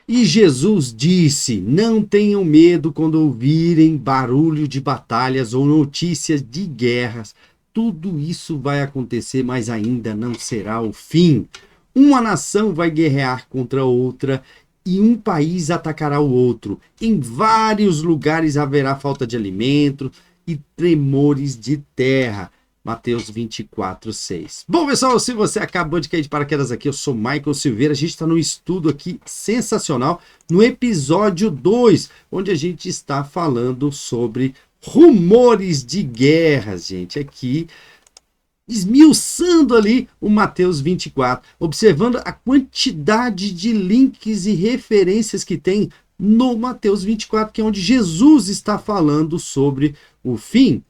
E Jesus disse: não tenham medo quando ouvirem barulho de batalhas ou notícias de guerras. Tudo isso vai acontecer, mas ainda não será o fim. Uma nação vai guerrear contra outra e um país atacará o outro. Em vários lugares haverá falta de alimento e tremores de terra. Mateus 24:6. Bom, pessoal, se você acabou de cair de paraquedas aqui, eu sou Michael Silveira. A gente está num estudo aqui sensacional, no episódio 2, onde a gente está falando sobre rumores de guerras, gente. Aqui, esmiuçando ali o Mateus 24, observando a quantidade de links e referências que tem no Mateus 24, que é onde Jesus está falando sobre o fim.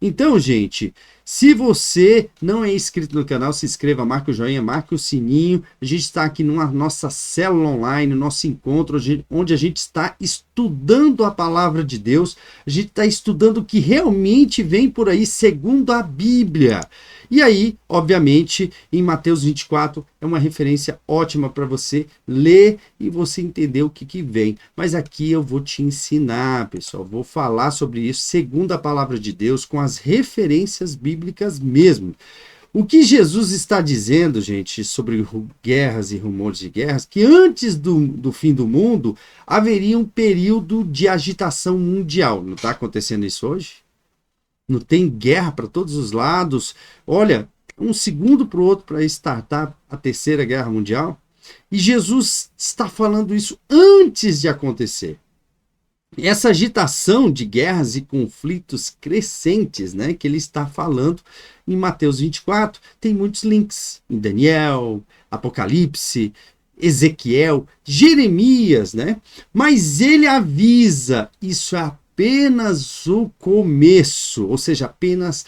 Então, gente, se você não é inscrito no canal, se inscreva, marque o joinha, marque o sininho. A gente está aqui numa nossa célula online, nosso encontro, onde a gente está estudando a palavra de Deus. A gente está estudando o que realmente vem por aí segundo a Bíblia. E aí, obviamente, em Mateus 24 é uma referência ótima para você ler e você entender o que vem. Mas aqui eu vou te ensinar, pessoal. Vou falar sobre isso segundo a palavra de Deus, com as referências bíblicas mesmo. O que Jesus está dizendo, gente, sobre guerras e rumores de guerras, que antes do fim do mundo haveria um período de agitação mundial. Não está acontecendo isso hoje? Não tem guerra para todos os lados. Olha, um segundo para o outro para startar a Terceira Guerra Mundial. E Jesus está falando isso antes de acontecer. Essa agitação de guerras e conflitos crescentes, né, que ele está falando em Mateus 24, tem muitos links em Daniel, Apocalipse, Ezequiel, Jeremias, né? Mas ele avisa, isso é apenas o começo, ou seja, apenas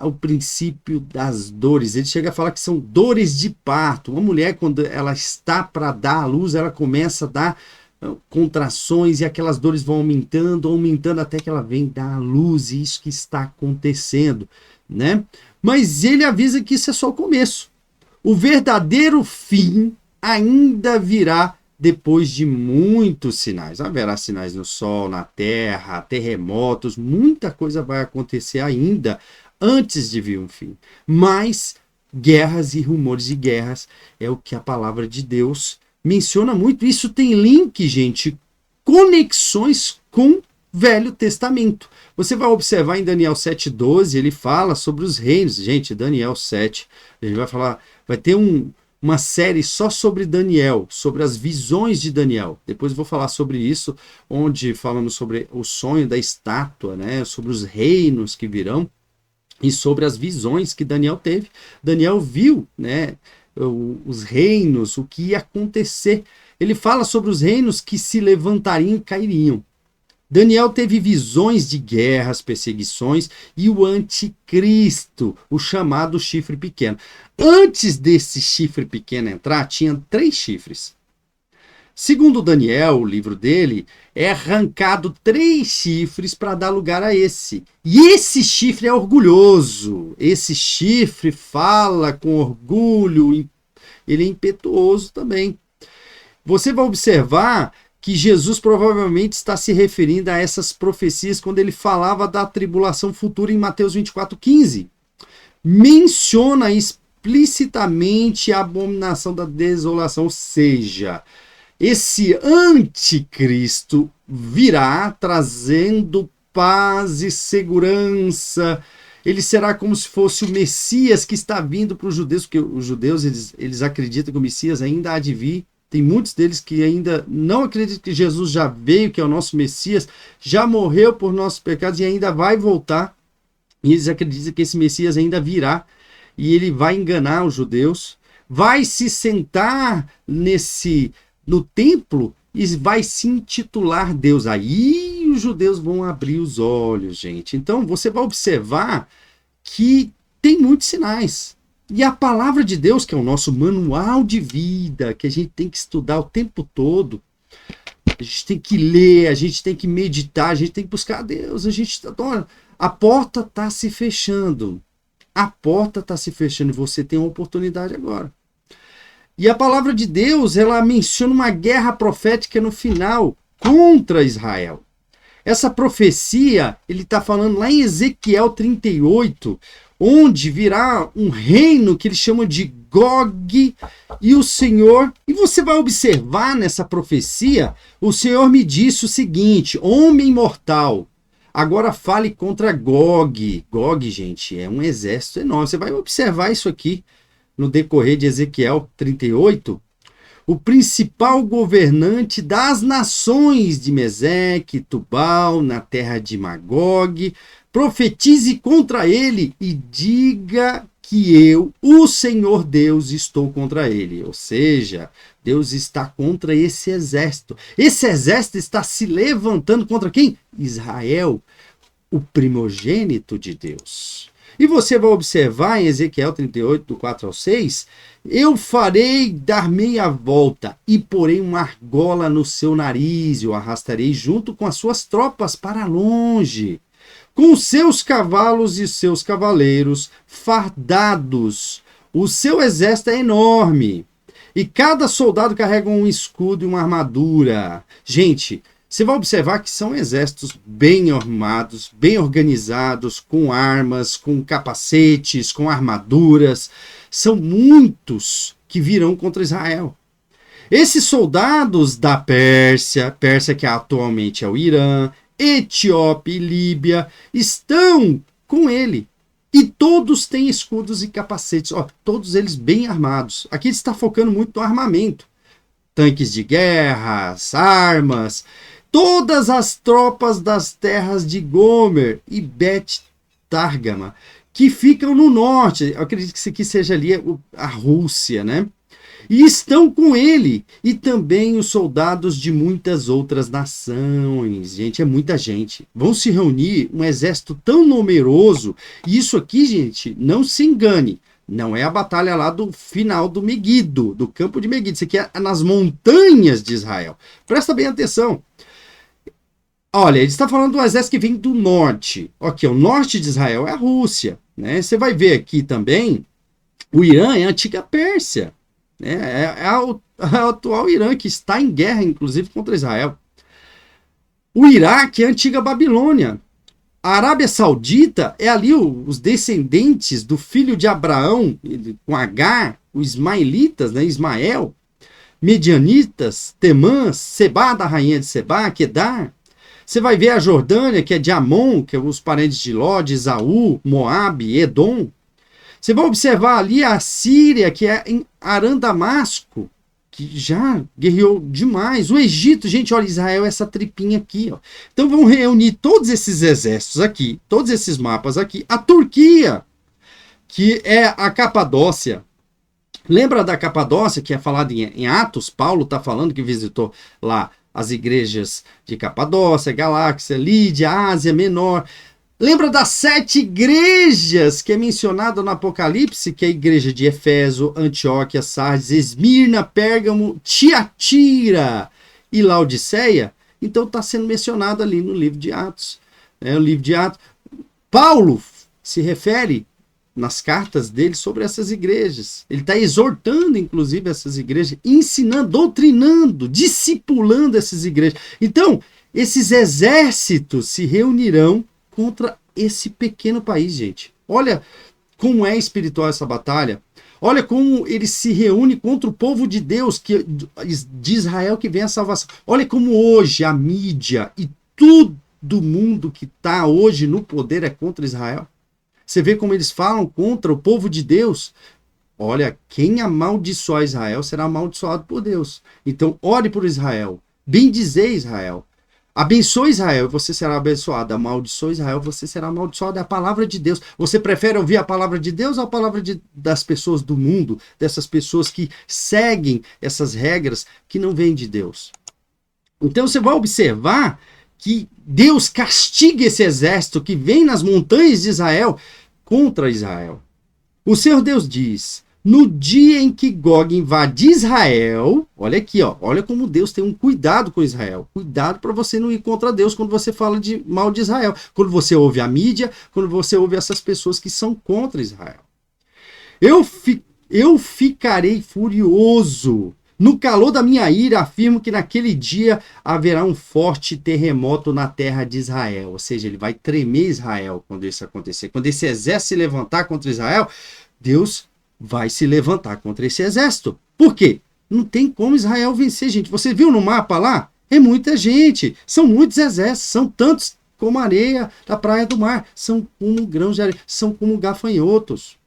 o princípio das dores. Ele chega a falar que são dores de parto. Uma mulher, quando ela está para dar à luz, ela começa a dar contrações e aquelas dores vão aumentando, aumentando até que ela vem dar à luz, e isso que está acontecendo, né? Mas ele avisa que isso é só o começo. O verdadeiro fim ainda virá depois de muitos sinais. Haverá sinais no sol, na terra, terremotos, muita coisa vai acontecer ainda antes de vir um fim. Mas guerras e rumores de guerras é o que a palavra de Deus menciona muito. Isso tem link, gente, conexões com Velho Testamento. Você vai observar em Daniel 7:12, ele fala sobre os reinos. Gente, Daniel 7, a gente vai falar, vai ter uma série só sobre Daniel, sobre as visões de Daniel. Depois eu vou falar sobre isso, onde falamos sobre o sonho da estátua, né, sobre os reinos que virão e sobre as visões que Daniel teve. Daniel viu, né, os reinos, o que ia acontecer. Ele fala sobre os reinos que se levantariam e cairiam. Daniel teve visões de guerras, perseguições e o anticristo, o chamado chifre pequeno. Antes desse chifre pequeno entrar, tinha 3 chifres. Segundo Daniel, o livro dele, é arrancado 3 chifres para dar lugar a esse. E esse chifre é orgulhoso. Esse chifre fala com orgulho. Ele é impetuoso também. Você vai observar que Jesus provavelmente está se referindo a essas profecias quando ele falava da tribulação futura em Mateus 24:15. Menciona explicitamente a abominação da desolação, ou seja, esse anticristo virá trazendo paz e segurança. Ele será como se fosse o Messias que está vindo para os judeus, porque os judeus eles acreditam que o Messias ainda há de vir. Tem muitos deles que ainda não acreditam que Jesus já veio, que é o nosso Messias, já morreu por nossos pecados e ainda vai voltar. E eles acreditam que esse Messias ainda virá e ele vai enganar os judeus, vai se sentar no templo e vai se intitular Deus. Aí os judeus vão abrir os olhos, gente. Então você vai observar que tem muitos sinais. E a palavra de Deus, que é o nosso manual de vida, que a gente tem que estudar o tempo todo, a gente tem que ler, a gente tem que meditar, a gente tem que buscar a Deus, a porta está se fechando. A porta está se fechando e você tem uma oportunidade agora. E a palavra de Deus, ela menciona uma guerra profética no final contra Israel. Essa profecia, ele está falando lá em Ezequiel 38, onde virá um reino que ele chama de Gog, e o Senhor, e você vai observar nessa profecia, o Senhor me disse o seguinte: homem mortal, agora fale contra Gog. Gog, gente, é um exército enorme. Você vai observar isso aqui no decorrer de Ezequiel 38. O principal governante das nações de Meseque, Tubal, na terra de Magog, profetize contra ele e diga que eu, o Senhor Deus, estou contra ele. Ou seja, Deus está contra esse exército. Esse exército está se levantando contra quem? Israel, o primogênito de Deus. E você vai observar em Ezequiel 38, do 4 ao 6, eu farei dar meia volta e porei uma argola no seu nariz, e o arrastarei junto com as suas tropas para longe, com seus cavalos e seus cavaleiros fardados. O seu exército é enorme, e cada soldado carrega um escudo e uma armadura. Gente, você vai observar que são exércitos bem armados, bem organizados, com armas, com capacetes, com armaduras. São muitos que virão contra Israel. Esses soldados da Pérsia que atualmente é o Irã, Etiópia e Líbia, estão com ele. E todos têm escudos e capacetes, todos eles bem armados. Aqui ele está focando muito no armamento. Tanques de guerra, armas. Todas as tropas das terras de Gomer e Bet-Targama, que ficam no norte, eu acredito que isso aqui seja ali a Rússia, né? E estão com ele, e também os soldados de muitas outras nações. Gente, é muita gente. Vão se reunir um exército tão numeroso, e isso aqui, gente, não se engane, não é a batalha lá do final do Meguido, do campo de Meguido, isso aqui é nas montanhas de Israel. Presta bem atenção. Olha, ele está falando do exército que vem do norte. Ok, o norte de Israel é a Rússia, né? Você vai ver aqui também, o Irã é a antiga Pérsia, né? É o atual Irã, que está em guerra, inclusive, contra Israel. O Iraque é a antiga Babilônia. A Arábia Saudita é ali os descendentes do filho de Abraão, com Agar, os ismaelitas, né? Ismael, medianitas, Temã, Sebá, da rainha de Sebá, Quedar. Você vai ver a Jordânia, que é de Amon, que é os parentes de Ló, de Esaú, Moabe, Edom. Você vai observar ali a Síria, que é em Aram-Damasco, que já guerreou demais. O Egito, gente, olha, Israel é essa tripinha aqui. Ó. Então vamos reunir todos esses exércitos aqui, todos esses mapas aqui. A Turquia, que é a Capadócia. Lembra da Capadócia, que é falada em Atos? Paulo está falando que visitou lá as igrejas de Capadócia, Galáxia, Lídia, Ásia Menor. Lembra das 7 igrejas que é mencionada no Apocalipse, que é a igreja de Éfeso, Antioquia, Sardes, Esmirna, Pérgamo, Tiatira e Laodiceia? Então está sendo mencionado ali no livro de Atos. O livro de Atos. Paulo se refere nas cartas dele sobre essas igrejas. Ele está exortando, inclusive, essas igrejas, ensinando, doutrinando, discipulando essas igrejas. Então, esses exércitos se reunirão contra esse pequeno país, gente. Olha como é espiritual essa batalha. Olha como ele se reúne contra o povo de Deus, de Israel, que vem a salvação. Olha como hoje a mídia e todo mundo que está hoje no poder é contra Israel. Você vê como eles falam contra o povo de Deus. Olha, quem amaldiçoar Israel será amaldiçoado por Deus. Então, ore por Israel. Bendizei Israel. Abençoe Israel, você será abençoado. Amaldiçoe Israel, você será amaldiçoado. É a palavra de Deus. Você prefere ouvir a palavra de Deus ou a palavra das pessoas do mundo? Dessas pessoas que seguem essas regras que não vêm de Deus. Então, você vai observar que Deus castiga esse exército que vem nas montanhas de Israel contra Israel. O Senhor Deus diz: no dia em que Gog invade Israel, olha aqui, ó, olha como Deus tem um cuidado com Israel. Cuidado para você não ir contra Deus quando você fala mal de Israel. Quando você ouve a mídia, quando você ouve essas pessoas que são contra Israel. eu ficarei furioso. No calor da minha ira, afirmo que naquele dia haverá um forte terremoto na terra de Israel. Ou seja, ele vai tremer Israel quando isso acontecer. Quando esse exército se levantar contra Israel, Deus vai se levantar contra esse exército. Por quê? Não tem como Israel vencer, gente. Você viu no mapa lá? É muita gente. São muitos exércitos. São tantos como a areia da praia do mar. São como grãos de areia. São como gafanhotos.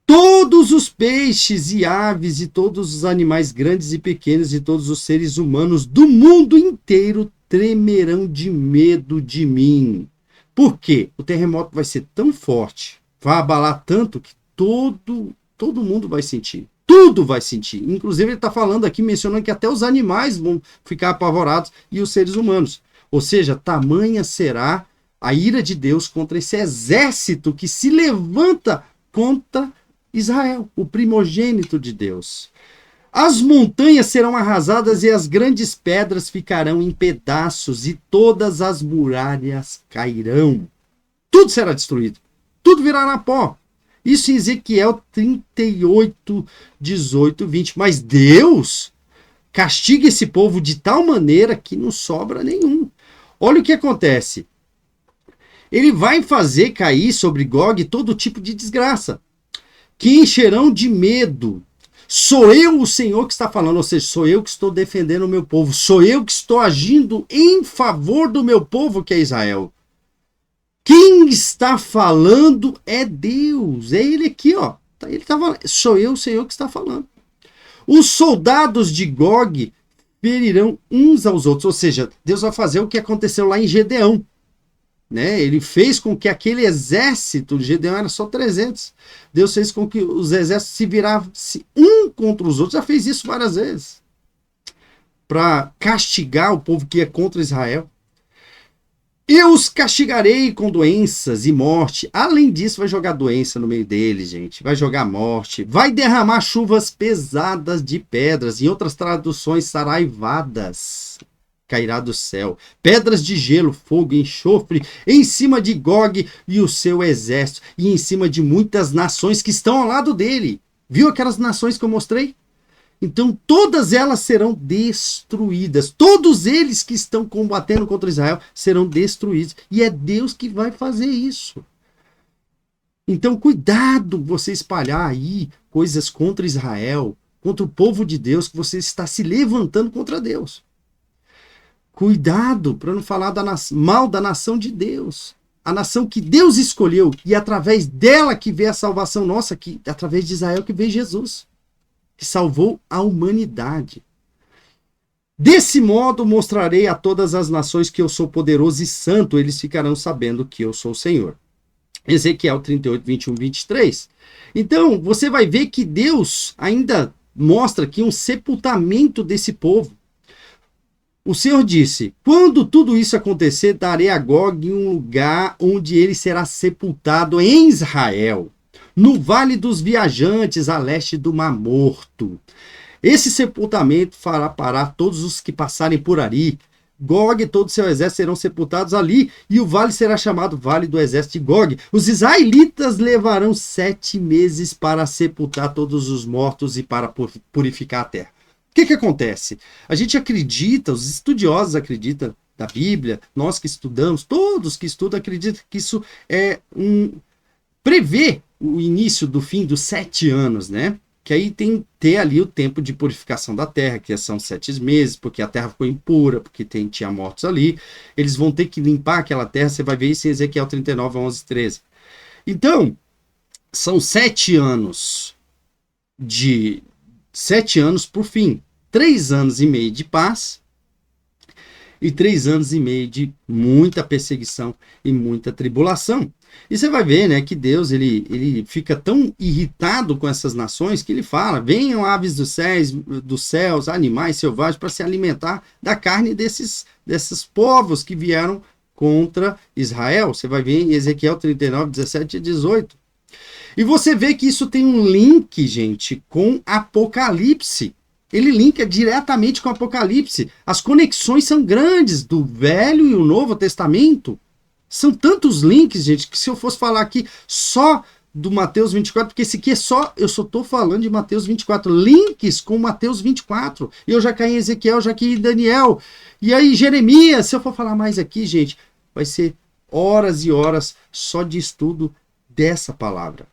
Todos os peixes e aves e todos os animais grandes e pequenos e todos os seres humanos do mundo inteiro tremerão de medo de mim. Por quê? O terremoto vai ser tão forte, vai abalar tanto que todo mundo vai sentir. Tudo vai sentir. Inclusive ele está falando aqui, mencionando que até os animais vão ficar apavorados e os seres humanos. Ou seja, tamanha será a ira de Deus contra esse exército que se levanta contra Israel, o primogênito de Deus. As montanhas serão arrasadas e as grandes pedras ficarão em pedaços e todas as muralhas cairão. Tudo será destruído. Tudo virará pó. Isso em Ezequiel 38, 18, 20. Mas Deus castiga esse povo de tal maneira que não sobra nenhum. Olha o que acontece. Ele vai fazer cair sobre Gog todo tipo de desgraça, que encherão de medo. Sou eu o Senhor que está falando, ou seja, sou eu que estou defendendo o meu povo, sou eu que estou agindo em favor do meu povo que é Israel. Quem está falando é Deus, é ele aqui, ó. Ele tá falando, sou eu o Senhor que está falando. Os soldados de Gog ferirão uns aos outros, ou seja, Deus vai fazer o que aconteceu lá em Gedeão. Né? Ele fez com que aquele exército de Gedeão era só 300. Deus fez com que os exércitos se virassem um contra os outros. Já fez isso várias vezes. Para castigar o povo que é contra Israel. Eu os castigarei com doenças e morte. Além disso, vai jogar doença no meio deles, gente. Vai jogar morte. Vai derramar chuvas pesadas de pedras. Em outras traduções, saraivadas. Cairá do céu, pedras de gelo, fogo, enxofre, em cima de Gog e o seu exército, e em cima de muitas nações que estão ao lado dele. Viu aquelas nações que eu mostrei? Então todas elas serão destruídas. Todos eles que estão combatendo contra Israel serão destruídos. E é Deus que vai fazer isso. Então cuidado você espalhar aí coisas contra Israel, contra o povo de Deus, que você está se levantando contra Deus. Cuidado para não falar mal da nação de Deus. A nação que Deus escolheu e através dela que vê a salvação nossa, que através de Israel que veio Jesus, que salvou a humanidade. Desse modo mostrarei a todas as nações que eu sou poderoso e santo, eles ficarão sabendo que eu sou o Senhor. Ezequiel 38, 21, 23. Então, você vai ver que Deus ainda mostra aqui um sepultamento desse povo. O Senhor disse, quando tudo isso acontecer, darei a Gog um lugar onde ele será sepultado em Israel, no Vale dos Viajantes, a leste do Mar Morto. Esse sepultamento fará parar todos os que passarem por ali. Gog e todo o seu exército serão sepultados ali, e o vale será chamado Vale do Exército de Gog. Os israelitas levarão 7 meses para sepultar todos os mortos e para purificar a terra. O que acontece? A gente acredita, os estudiosos acreditam da Bíblia, nós que estudamos, todos que estudam acreditam que isso é prevê o início do fim dos 7 anos, né? Que aí tem que ter ali o tempo de purificação da terra, que são 7 meses, porque a terra ficou impura, porque tinha mortos ali. Eles vão ter que limpar aquela terra, você vai ver isso em Ezequiel 39, 11, 13. Então, são 7 anos 7 anos por fim, 3 anos e meio de paz e 3 anos e meio de muita perseguição e muita tribulação. E você vai ver, né, que Deus ele fica tão irritado com essas nações que ele fala, venham aves dos céus, animais selvagens para se alimentar da carne desses povos que vieram contra Israel. Você vai ver em Ezequiel 39, 17 e 18. E você vê que isso tem um link, gente, com Apocalipse. Ele linka diretamente com Apocalipse. As conexões são grandes do Velho e o Novo Testamento. São tantos links, gente, que se eu fosse falar aqui só do Mateus 24, porque esse aqui eu só estou falando de Mateus 24, links com Mateus 24, e eu já caí em Ezequiel, já caí em Daniel, e aí Jeremias, se eu for falar mais aqui, gente, vai ser horas e horas só de estudo dessa palavra.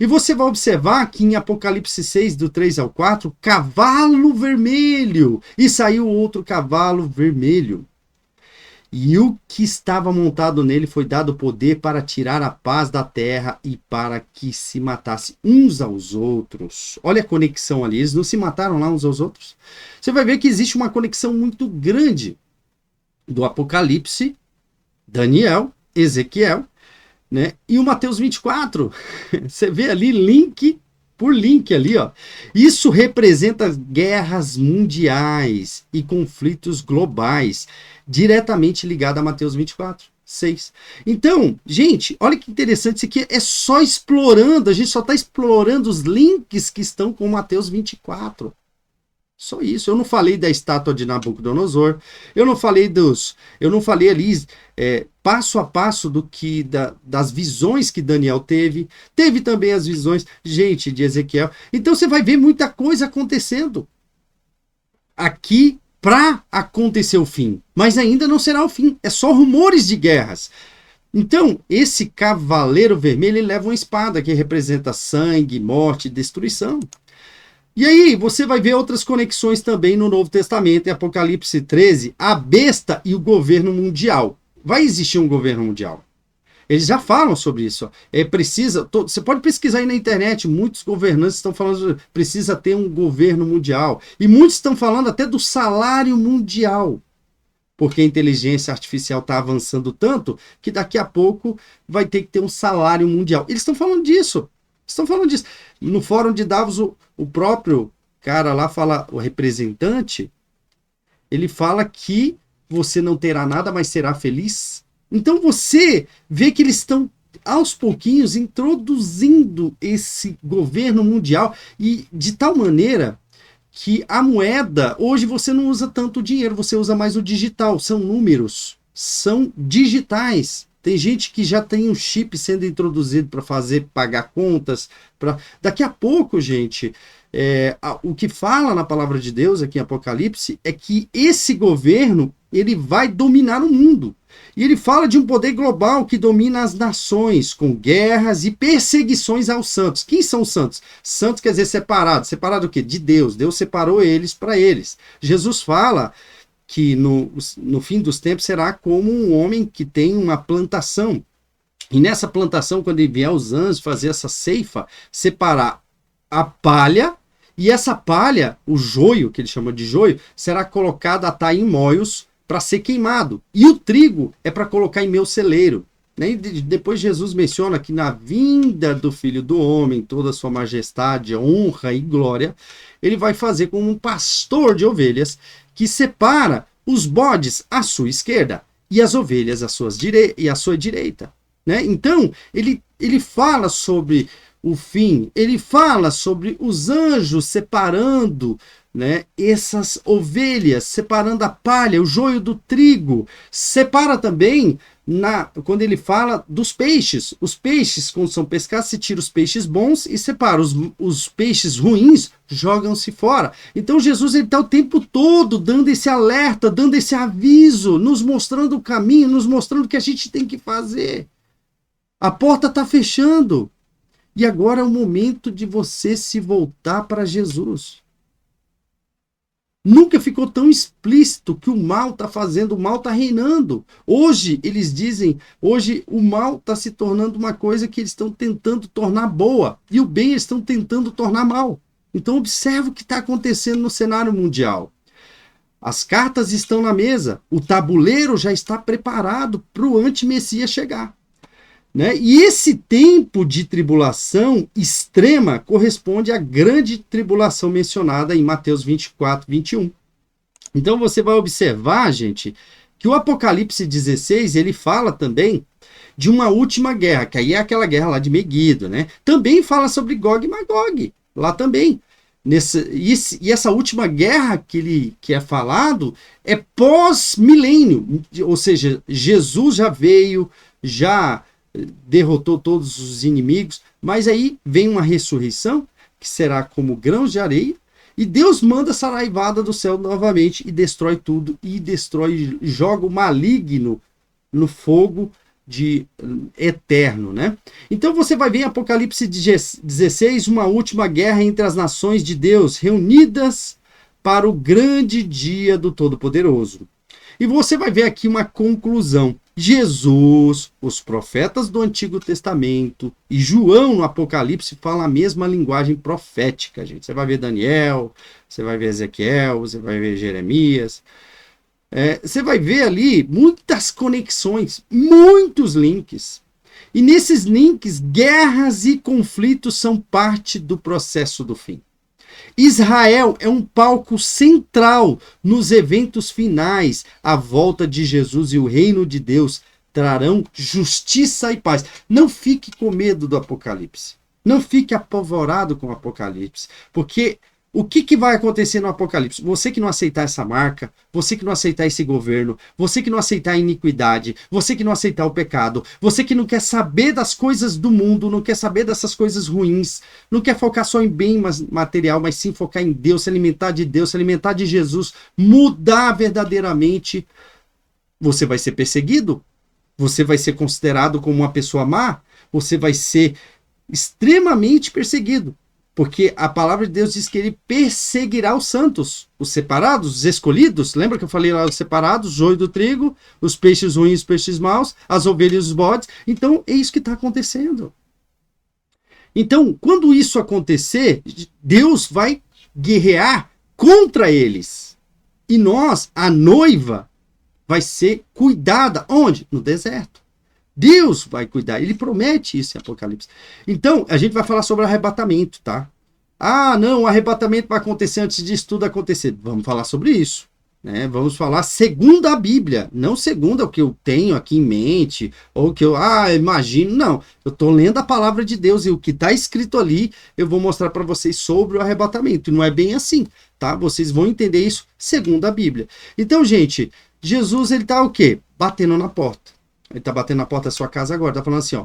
E você vai observar que em Apocalipse 6, do 3 ao 4, cavalo vermelho, e saiu outro cavalo vermelho. E o que estava montado nele foi dado poder para tirar a paz da terra e para que se matasse uns aos outros. Olha a conexão ali, eles não se mataram lá uns aos outros? Você vai ver que existe uma conexão muito grande do Apocalipse, Daniel, Ezequiel, né? E o Mateus 24. Você vê ali link por link ali, ó. Isso representa guerras mundiais e conflitos globais, diretamente ligado a Mateus 24, 6. Então, gente, olha que interessante, isso aqui é só explorando, a gente só está explorando os links que estão com Mateus 24. Só isso. Eu não falei da estátua de Nabucodonosor, eu não falei ali passo a passo das visões que Daniel teve também as visões, gente, de Ezequiel. Então você vai ver muita coisa acontecendo aqui para acontecer o fim, mas ainda não será o fim, é só rumores de guerras. Então, esse cavaleiro vermelho, ele leva uma espada que representa sangue, morte e destruição. E aí, você vai ver outras conexões também no Novo Testamento, em Apocalipse 13, a besta e o governo mundial. Vai existir um governo mundial. Eles já falam sobre isso. Você pode pesquisar aí na internet, muitos governantes estão falando que precisa ter um governo mundial. E muitos estão falando até do salário mundial. Porque a inteligência artificial está avançando tanto que daqui a pouco vai ter que ter um salário mundial. Eles estão falando disso. Estão falando disso. No fórum de Davos, o próprio cara lá fala, o representante, ele fala que você não terá nada, mas será feliz. Então você vê que eles estão, aos pouquinhos, introduzindo esse governo mundial, e de tal maneira que a moeda, hoje você não usa tanto o dinheiro, você usa mais o digital, são números, são digitais. Tem gente que já tem um chip sendo introduzido para pagar contas. Daqui a pouco, gente, o que fala na palavra de Deus aqui em Apocalipse é que esse governo, ele vai dominar o mundo. E ele fala de um poder global que domina as nações, com guerras e perseguições aos santos. Quem são os santos? Santos quer dizer separado. Separado do quê? De Deus. Deus separou eles para eles. Jesus fala que no fim dos tempos será como um homem que tem uma plantação. E nessa plantação, quando ele vier os anjos fazer essa ceifa, separar a palha, e essa palha, o joio, que ele chama de joio, será colocado a atar em moios para ser queimado. E o trigo é para colocar em meu celeiro. E depois Jesus menciona que na vinda do Filho do Homem, toda a sua majestade, honra e glória, ele vai fazer como um pastor de ovelhas, que separa os bodes à sua esquerda e as ovelhas à sua direita. Né? Então, ele fala sobre o fim, ele fala sobre os anjos separando, né, essas ovelhas, separando a palha, o joio do trigo. Separa também, quando ele fala dos peixes. Os peixes, quando são pescados, se tira os peixes bons e separa. Os peixes ruins jogam-se fora. Então Jesus está o tempo todo dando esse alerta, dando esse aviso, nos mostrando o caminho, nos mostrando o que a gente tem que fazer. A porta está fechando. E agora é o momento de você se voltar para Jesus. Nunca ficou tão explícito que o mal está fazendo, o mal está reinando. Hoje, eles dizem, hoje o mal está se tornando uma coisa que eles estão tentando tornar boa. E o bem eles estão tentando tornar mal. Então observe o que está acontecendo no cenário mundial. As cartas estão na mesa, o tabuleiro já está preparado para o anti-messias chegar. Né? E esse tempo de tribulação extrema corresponde à grande tribulação mencionada em Mateus 24, 21. Então você vai observar, gente, que o Apocalipse 16, ele fala também de uma última guerra, que aí é aquela guerra lá de Meguido, né? Também fala sobre Gog e Magog, lá também. E essa última guerra que é falado é pós-milênio, ou seja, Jesus já veio, já derrotou todos os inimigos, Mas aí vem uma ressurreição, que será como grãos de areia, e Deus manda essa saraivada do céu novamente e destrói tudo, e destrói, joga o maligno no fogo eterno, né? Então você vai ver em Apocalipse 16 uma última guerra entre as nações de Deus, reunidas para o grande dia do Todo-Poderoso. E você vai ver aqui uma conclusão. Jesus, os profetas do Antigo Testamento e João no Apocalipse falam a mesma linguagem profética, gente. Você vai ver Daniel, você vai ver Ezequiel, você vai ver Jeremias. Você vai ver ali muitas conexões, muitos links. E nesses links, guerras e conflitos são parte do processo do fim. Israel é um palco central nos eventos finais. A volta de Jesus e o reino de Deus trarão justiça e paz. Não fique com medo do Apocalipse. Não fique apavorado com o Apocalipse. Porque o que vai acontecer no Apocalipse? Você que não aceitar essa marca, você que não aceitar esse governo, você que não aceitar a iniquidade, você que não aceitar o pecado, você que não quer saber das coisas do mundo, não quer saber dessas coisas ruins, não quer focar só em bem material, mas sim focar em Deus, se alimentar de Deus, se alimentar de Jesus, mudar verdadeiramente, você vai ser perseguido, você vai ser considerado como uma pessoa má, você vai ser extremamente perseguido. Porque a palavra de Deus diz que ele perseguirá os santos, os separados, os escolhidos. Lembra que eu falei lá os separados, o joio do trigo, os peixes ruins, os peixes maus, as ovelhas e os bodes. Então, é isso que está acontecendo. Então, quando isso acontecer, Deus vai guerrear contra eles. E nós, a noiva, vai ser cuidada. Onde? No deserto. Deus vai cuidar, ele promete isso em Apocalipse. Então, a gente vai falar sobre arrebatamento, tá? Ah, não, o arrebatamento vai acontecer antes disso tudo acontecer. Vamos falar sobre isso, né? Vamos falar segundo a Bíblia, não segundo o que eu tenho aqui em mente, ou o que eu imagino, não. Eu estou lendo a palavra de Deus e o que está escrito ali, eu vou mostrar para vocês sobre o arrebatamento. E não é bem assim, tá? Vocês vão entender isso segundo a Bíblia. Então, gente, Jesus, ele está o quê? Batendo na porta. Ele está batendo na porta da sua casa agora. Está falando assim, ó.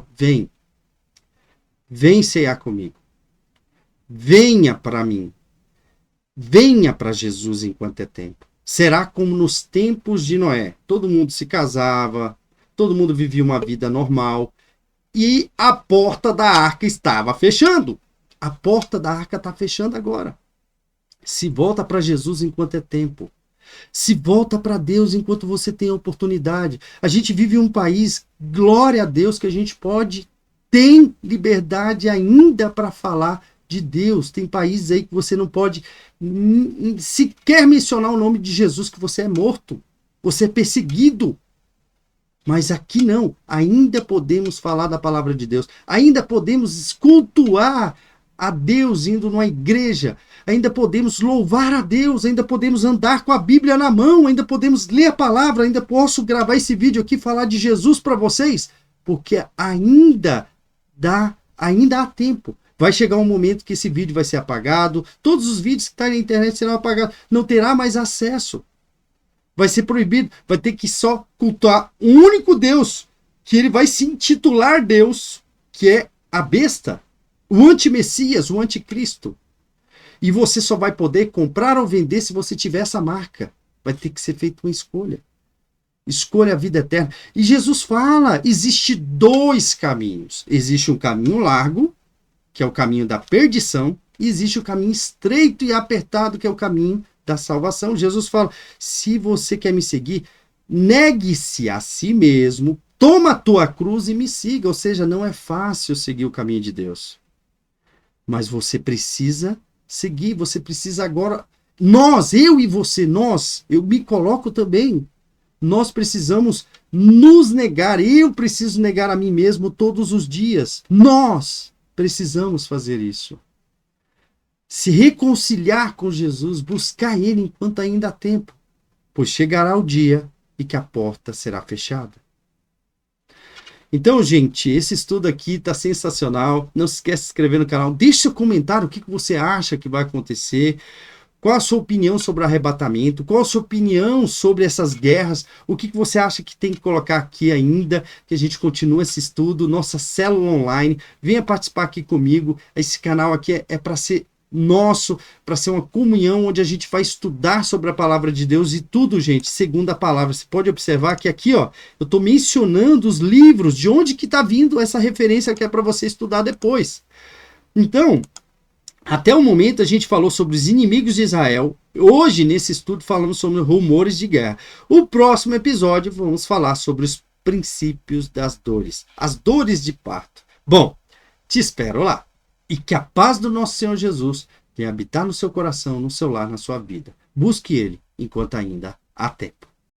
Vem cear comigo. Venha para mim. Venha para Jesus enquanto é tempo. Será como nos tempos de Noé. Todo mundo se casava. Todo mundo vivia uma vida normal. E a porta da arca estava fechando. A porta da arca está fechando agora. Se volta para Jesus enquanto é tempo. Se volta para Deus enquanto você tem a oportunidade. A gente vive em um país, glória a Deus, que a gente tem liberdade ainda para falar de Deus. Tem países aí que você não pode sequer mencionar o nome de Jesus, que você é morto. Você é perseguido. Mas aqui não. Ainda podemos falar da palavra de Deus. Ainda podemos cultuar a Deus indo numa igreja, ainda podemos louvar a Deus, ainda podemos andar com a Bíblia na mão, ainda podemos ler a palavra, ainda posso gravar esse vídeo aqui e falar de Jesus para vocês, porque ainda há tempo. Vai chegar um momento que esse vídeo vai ser apagado, todos os vídeos que estão na internet serão apagados, não terá mais acesso. Vai ser proibido, vai ter que só cultuar um único Deus, que ele vai se intitular Deus, que é a besta. O anti-Messias, o anticristo. E você só vai poder comprar ou vender se você tiver essa marca. Vai ter que ser feita uma escolha. Escolha a vida eterna. E Jesus fala, existe 2 caminhos. Existe um caminho largo, que é o caminho da perdição, e existe o caminho estreito e apertado, que é o caminho da salvação. Jesus fala, se você quer me seguir, negue-se a si mesmo, toma a tua cruz e me siga. Ou seja, não é fácil seguir o caminho de Deus. Mas você precisa seguir, você precisa agora... eu e você, eu me coloco também. Nós precisamos nos negar, eu preciso negar a mim mesmo todos os dias. Nós precisamos fazer isso. Se reconciliar com Jesus, buscar Ele enquanto ainda há tempo. Pois chegará o dia em que a porta será fechada. Então, gente, esse estudo aqui está sensacional. Não se esqueça de se inscrever no canal. Deixe seu comentário o que você acha que vai acontecer. Qual a sua opinião sobre o arrebatamento? Qual a sua opinião sobre essas guerras? O que você acha que tem que colocar aqui ainda? Que a gente continue esse estudo, nossa célula online. Venha participar aqui comigo. Esse canal aqui é para ser nosso, para ser uma comunhão onde a gente vai estudar sobre a palavra de Deus e tudo, gente, segundo a palavra. Você pode observar que aqui, ó, eu estou mencionando os livros, de onde que está vindo essa referência que é para você estudar depois. Então, até o momento a gente falou sobre os inimigos de Israel. Hoje, nesse estudo, falamos sobre rumores de guerra. O próximo episódio, vamos falar sobre os princípios das dores. As dores de parto. Bom, te espero lá. E que a paz do nosso Senhor Jesus venha habitar no seu coração, no seu lar, na sua vida. Busque Ele enquanto ainda há tempo.